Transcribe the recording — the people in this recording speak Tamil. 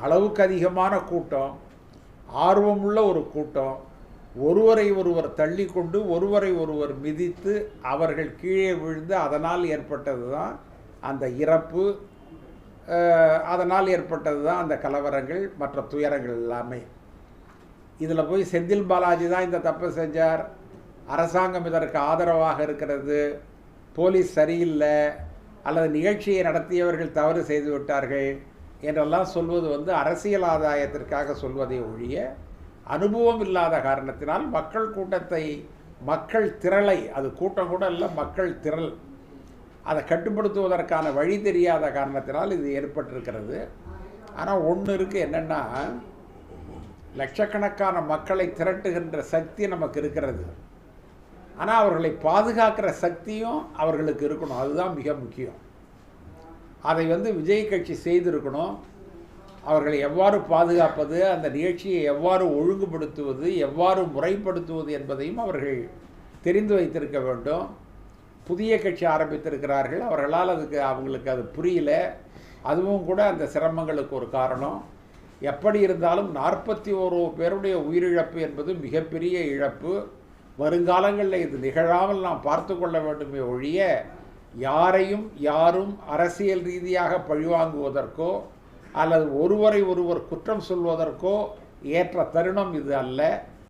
அளவுக்கு அதிகமான கூட்டம், ஆர்வமுள்ள ஒரு கூட்டம், ஒருவரை ஒருவர் தள்ளி கொண்டு ஒருவரை ஒருவர் மிதித்து அவர்கள் கீழே விழுந்து அதனால் ஏற்பட்டது தான் அந்த இறப்பு, அதனால் ஏற்பட்டது தான் அந்த கலவரங்கள், மற்ற துயரங்கள் எல்லாமே. இதில் போய் செந்தில் பாலாஜி தான் இந்த தப்பை செஞ்சார், அரசாங்கம் இதற்கு ஆதரவாக இருக்கிறது, போலீஸ் சரியில்லை, அல்லது நிகழ்ச்சியை நடத்தியவர்கள் தவறு செய்து விட்டார்கள் என்றெல்லாம் சொல்வது அரசியல் ஆதாயத்திற்காக சொல்வதை ஒழிய அனுபவம் இல்லாத காரணத்தினால் மக்கள் திரளை, அது கூட்டம் கூட இல்லை, மக்கள் திரள், அதை கட்டுப்படுத்துவதற்கான வழி தெரியாத காரணத்தினால் இது ஏற்பட்டிருக்கிறது. ஆனால் ஒன்று இருக்குது, என்னென்னா லட்சக்கணக்கான மக்களை திரட்டுகின்ற சக்தி நமக்கு இருக்கிறது. ஆனால் அவர்களை பாதுகாக்கிற சக்தியும் அவர்களுக்கு இருக்கணும், அதுதான் மிக முக்கியம். அதை விஜய் கட்சி செய்திருக்கணும். அவர்களை எவ்வாறு பாதுகாப்பது, அந்த நிகழ்ச்சியை எவ்வாறு ஒழுங்குபடுத்துவது, எவ்வாறு முறைப்படுத்துவது என்பதையும் அவர்கள் தெரிந்து வைத்திருக்க வேண்டும். புதிய கட்சி ஆரம்பித்திருக்கிறார்கள், அவர்களால் அவங்களுக்கு அது புரியல. அதுவும் கூட அந்த சிரமங்களுக்கு ஒரு காரணம். எப்படி இருந்தாலும் 41 பேருடைய உயிரிழப்பு என்பது மிகப்பெரிய இழப்பு. வருங்காலங்களில் இது நிகழாமல் நாம் பார்த்து கொள்ள வேண்டுமே ஒழிய யாரும் அரசியல் ரீதியாக பழிவாங்குவதற்கோ அல்லது ஒருவரை ஒருவர் குற்றம் சொல்வதற்கோ ஏற்ற தருணம் இது அல்ல.